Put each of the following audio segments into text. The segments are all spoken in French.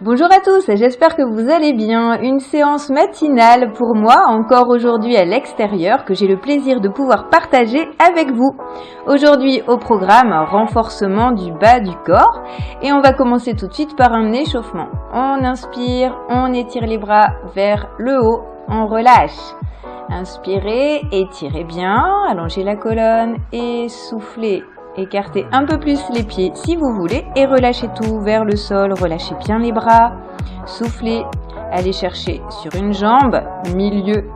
Bonjour à tous, j'espère que vous allez bien. Une séance matinale pour moi, encore aujourd'hui à l'extérieur, que j'ai le plaisir de pouvoir partager avec vous. Aujourd'hui au programme, renforcement du bas du corps. Et on va commencer tout de suite par un échauffement. On inspire, on étire les bras vers le haut, on relâche. Inspirez, étirez bien, allongez la colonne et soufflez. Écartez un peu plus les pieds si vous voulez et relâchez tout vers le sol. Relâchez bien les bras. Soufflez. Allez chercher sur une jambe, milieu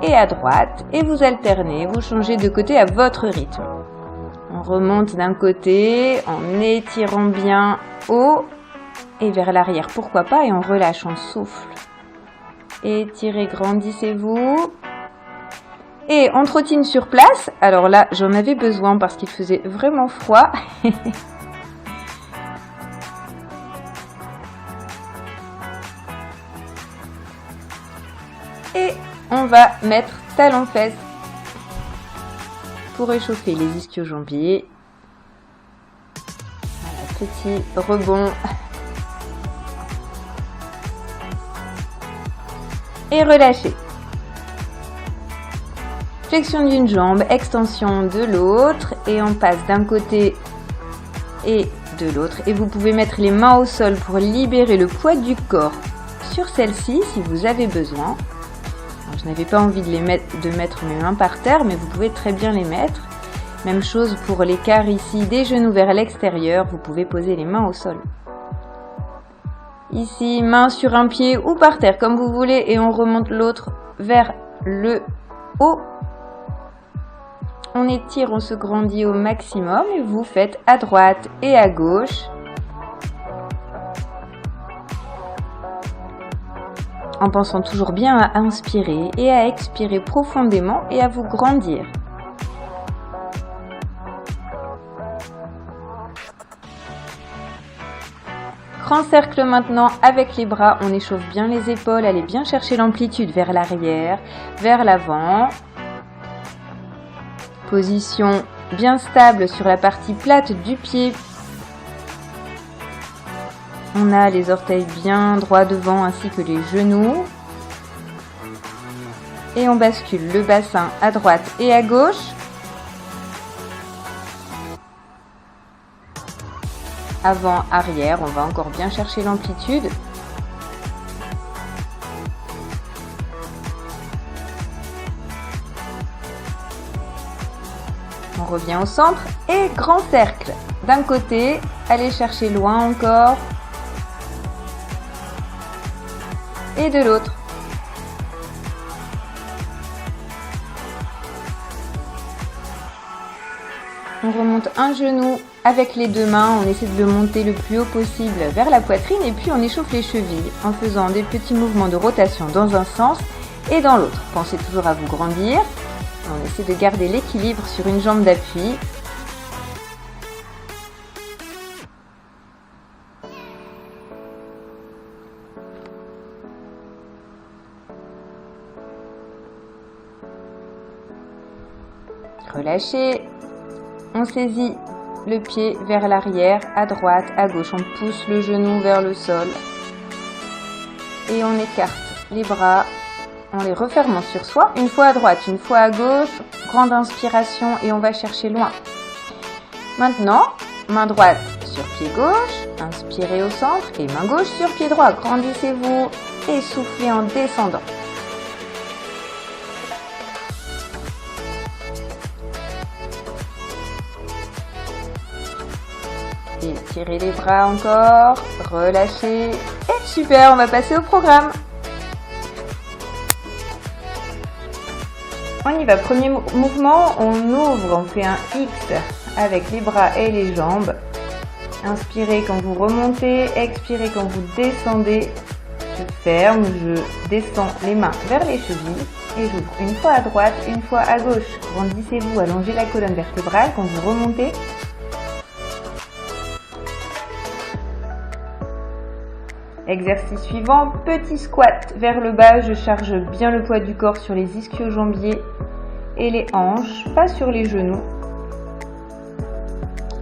et à droite. Et vous alternez. Vous changez de côté à votre rythme. On remonte d'un côté en étirant bien haut et vers l'arrière. Pourquoi pas, et on relâche, on souffle. Étirez, grandissez-vous. Et on trottine sur place. Alors là, j'en avais besoin parce qu'il faisait vraiment froid. Et on va mettre talons-fesses pour réchauffer les ischio-jambiers. Voilà, petit rebond. Et relâchez. Flexion d'une jambe, extension de l'autre et on passe d'un côté et de l'autre. Et vous pouvez mettre les mains au sol pour libérer le poids du corps sur celle-ci si vous avez besoin. Alors, je n'avais pas envie de mettre mes mains par terre, mais vous pouvez très bien les mettre. Même chose pour l'écart ici, des genoux vers l'extérieur, vous pouvez poser les mains au sol. Ici, main sur un pied ou par terre comme vous voulez et on remonte l'autre vers le haut. On étire, on se grandit au maximum et vous faites à droite et à gauche. En pensant toujours bien à inspirer et à expirer profondément et à vous grandir. Grand cercle maintenant avec les bras, on échauffe bien les épaules, allez bien chercher l'amplitude vers l'arrière, vers l'avant. Position bien stable sur la partie plate du pied. On a les orteils bien droits devant ainsi que les genoux. Et on bascule le bassin à droite et à gauche. Avant, arrière, on va encore bien chercher l'amplitude. On revient au centre et grand cercle. D'un côté, allez chercher loin encore. Et de l'autre. On remonte un genou avec les deux mains. On essaie de le monter le plus haut possible vers la poitrine. Et puis on échauffe les chevilles en faisant des petits mouvements de rotation dans un sens et dans l'autre. Pensez toujours à vous grandir. On essaie de garder l'équilibre sur une jambe d'appui. Relâchez. On saisit le pied vers l'arrière, à droite, à gauche. On pousse le genou vers le sol. Et on écarte les bras. En les refermant sur soi, une fois à droite, une fois à gauche, grande inspiration et on va chercher loin. Maintenant, main droite sur pied gauche, inspirez au centre et main gauche sur pied droit. Grandissez-vous et soufflez en descendant. Étirez les bras encore, relâchez et super, on va passer au programme. On y va, premier mouvement, on ouvre, on fait un X avec les bras et les jambes. Inspirez quand vous remontez, expirez quand vous descendez. Je ferme, je descends les mains vers les chevilles et j'ouvre une fois à droite, une fois à gauche. Grandissez-vous, allongez la colonne vertébrale quand vous remontez. Exercice suivant, petit squat vers le bas, je charge bien le poids du corps sur les ischio-jambiers et les hanches, pas sur les genoux.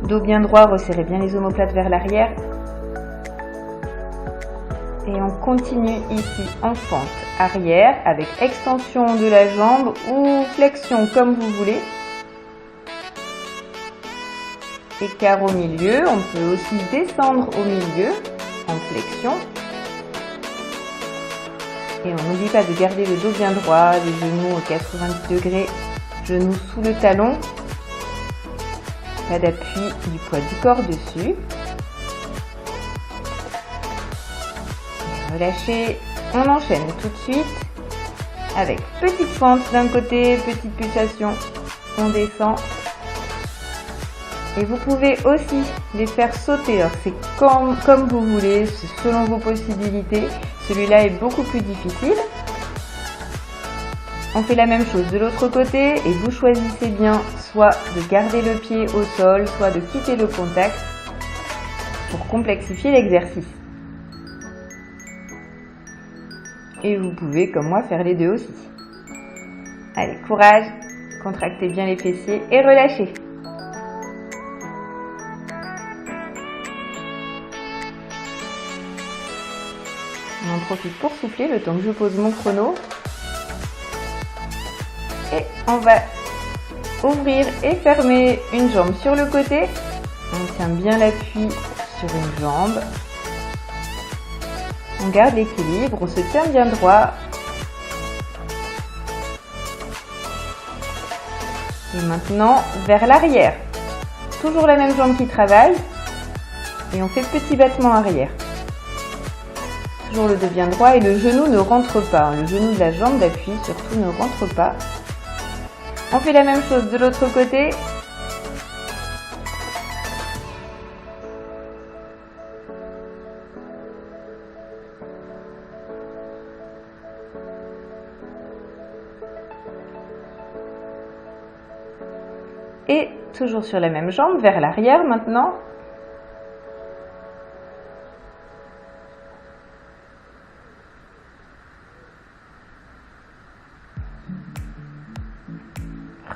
Dos bien droit, resserrez bien les omoplates vers l'arrière. Et on continue ici en fente arrière avec extension de la jambe ou flexion comme vous voulez. Écart au milieu, on peut aussi descendre au milieu en flexion. Et on n'oublie pas de garder le dos bien droit, les genoux au 90 degrés, genoux sous le talon. Pas d'appui du poids du corps dessus. Et relâchez, on enchaîne tout de suite avec petite fente d'un côté, petite pulsation, on descend. Et vous pouvez aussi les faire sauter, alors c'est comme vous voulez, c'est selon vos possibilités. Celui-là est beaucoup plus difficile. On fait la même chose de l'autre côté et vous choisissez bien soit de garder le pied au sol, soit de quitter le contact pour complexifier l'exercice. Et vous pouvez, comme moi, faire les deux aussi. Allez, courage, contractez bien les fessiers et relâchez. On en profite pour souffler le temps que je pose mon chrono. Et on va ouvrir et fermer une jambe sur le côté. On tient bien l'appui sur une jambe. On garde l'équilibre, on se tient bien droit. Et maintenant, vers l'arrière. Toujours la même jambe qui travaille. Et on fait petit battement arrière. Toujours le dos bien droit et le genou ne rentre pas. Le genou de la jambe d'appui surtout ne rentre pas. On fait la même chose de l'autre côté. Et toujours sur la même jambe, vers l'arrière maintenant.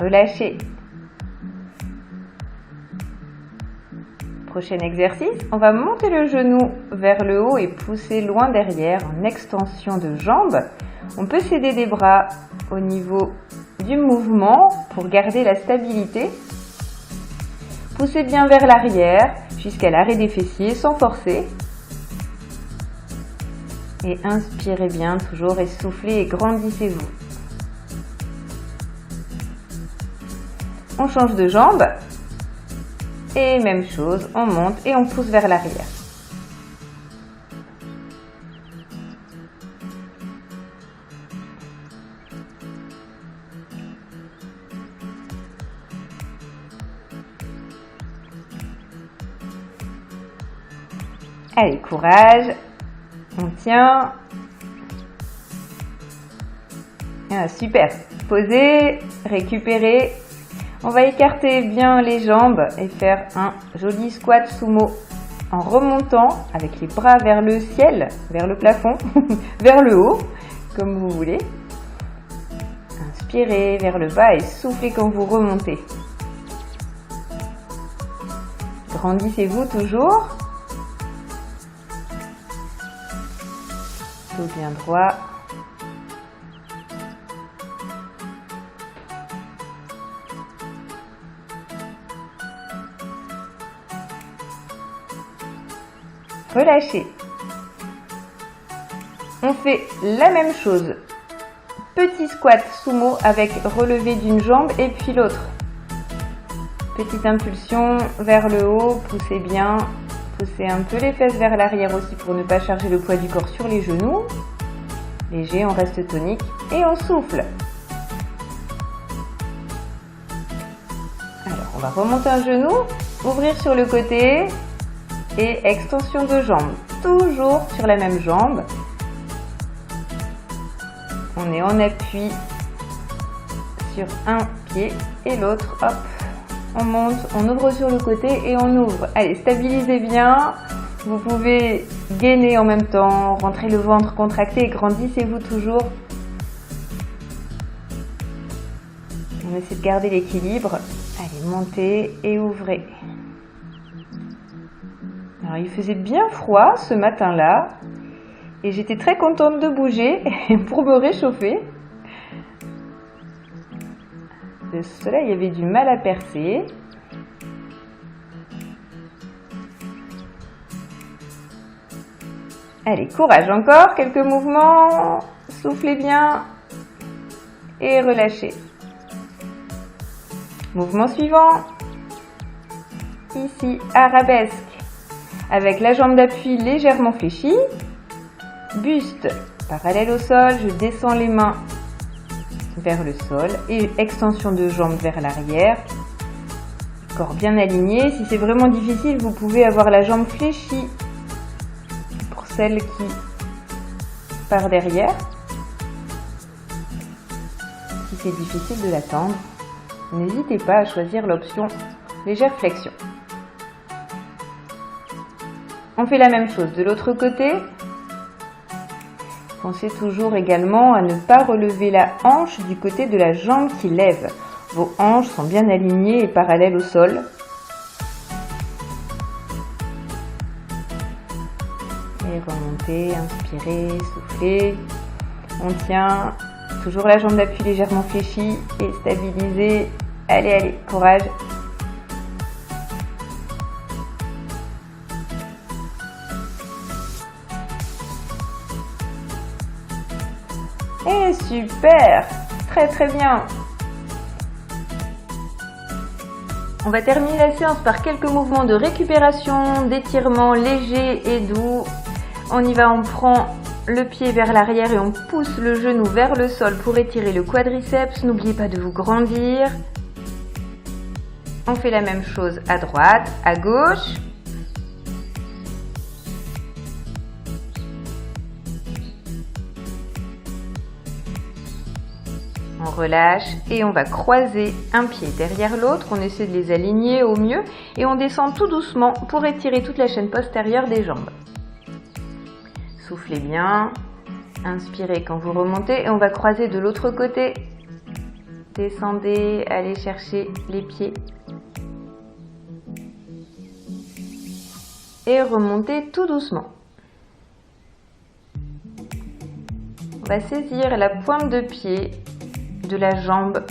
Relâchez. Prochain exercice, on va monter le genou vers le haut et pousser loin derrière en extension de jambe. On peut s'aider des bras au niveau du mouvement pour garder la stabilité. Poussez bien vers l'arrière jusqu'à l'arrêt des fessiers sans forcer. Et inspirez bien toujours et soufflez et grandissez-vous. On change de jambe et même chose, on monte et on pousse vers l'arrière. Allez, courage, on tient. Ah, super, posez, récupérez. On va écarter bien les jambes et faire un joli squat sumo en remontant avec les bras vers le ciel, vers le plafond, vers le haut, comme vous voulez. Inspirez vers le bas et soufflez quand vous remontez. Grandissez-vous toujours. Dos bien droit. Relâchez. On fait la même chose. Petit squat sumo avec relevé d'une jambe et puis l'autre. Petite impulsion vers le haut, poussez bien. Poussez un peu les fesses vers l'arrière aussi pour ne pas charger le poids du corps sur les genoux. Léger, on reste tonique et on souffle. Alors, on va remonter un genou, ouvrir sur le côté. Et extension de jambe, toujours sur la même jambe. On est en appui sur un pied et l'autre, hop, on monte, on ouvre sur le côté et on ouvre. Allez, stabilisez bien. Vous pouvez gainer en même temps, rentrer le ventre contracté et grandissez-vous toujours. On essaie de garder l'équilibre. Allez, montez et ouvrez. Alors, il faisait bien froid ce matin-là Et j'étais très contente de bouger pour me réchauffer. Le soleil avait du mal à percer. Allez, courage encore, quelques mouvements, soufflez bien et relâchez. Mouvement suivant, ici, arabesque, avec la jambe d'appui légèrement fléchie, buste parallèle au sol, je descends les mains vers le sol et extension de jambes vers l'arrière, corps bien aligné. Si c'est vraiment difficile, vous pouvez avoir la jambe fléchie pour celle qui part derrière. Si c'est difficile de l'attendre, n'hésitez pas à choisir l'option légère flexion. On fait la même chose de l'autre côté. Pensez toujours également à ne pas relever la hanche du côté de la jambe qui lève. Vos hanches sont bien alignées et parallèles au sol. Et remontez, inspirez, soufflez. On tient. Toujours la jambe d'appui légèrement fléchie et stabilisée. Allez, allez, courage. Et super, très très bien. On va terminer la séance par quelques mouvements de récupération, d'étirement léger et doux. On y va, on prend le pied vers l'arrière et on pousse le genou vers le sol pour étirer le quadriceps. N'oubliez pas de vous grandir. On fait la même chose à droite, à gauche. On relâche et on va croiser un pied derrière l'autre. On essaie de les aligner au mieux et on descend tout doucement pour étirer toute la chaîne postérieure des jambes. Soufflez bien, inspirez quand vous remontez et on va croiser de l'autre côté. Descendez, allez chercher les pieds. Et remontez tout doucement. On va saisir la pointe de pied de la jambe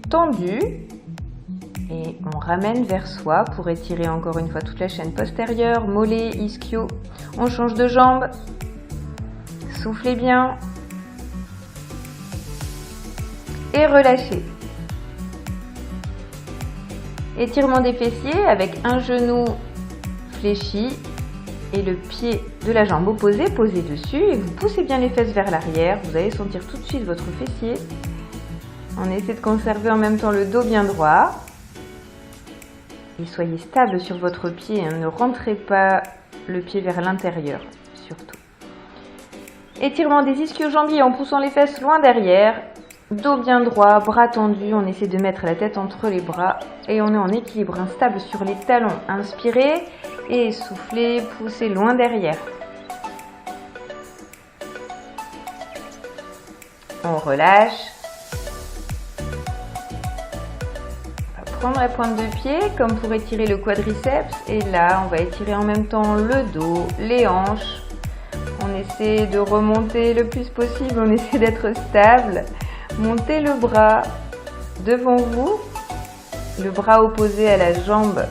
tendue et on ramène vers soi pour étirer encore une fois toute la chaîne postérieure, mollet, ischio. On change de jambe. Soufflez bien et relâchez. Étirement des fessiers avec un genou fléchi et le pied de la jambe opposée posé dessus et vous poussez bien les fesses vers l'arrière. Vous allez sentir tout de suite votre fessier. On essaie de conserver en même temps le dos bien droit. Et soyez stable sur votre pied, hein. Ne rentrez pas le pied vers l'intérieur, surtout. Étirement des ischio-jambiers en poussant les fesses loin derrière. Dos bien droit, bras tendus. On essaie de mettre la tête entre les bras et on est en équilibre instable sur les talons. Inspirez et soufflez, poussez loin derrière. On relâche. Prendre la pointe de pied comme pour étirer le quadriceps et là on va étirer en même temps le dos, les hanches. On essaie de remonter le plus possible, on essaie d'être stable. Montez le bras devant vous, le bras opposé à la jambe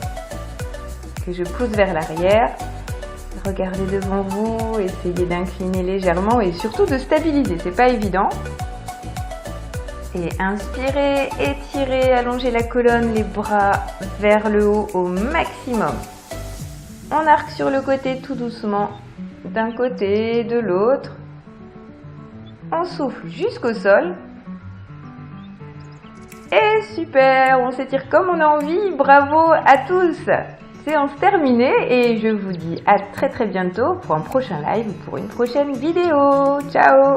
que je pousse vers l'arrière. Regardez devant vous, essayez d'incliner légèrement et surtout de stabiliser, c'est pas évident. Et inspirez, étirez, allongez la colonne, les bras vers le haut au maximum. On arque sur le côté tout doucement, d'un côté, de l'autre. On souffle jusqu'au sol. Et super, on s'étire comme on a envie, bravo à tous. Séance terminée et je vous dis à très bientôt pour un prochain live ou pour une prochaine vidéo. Ciao!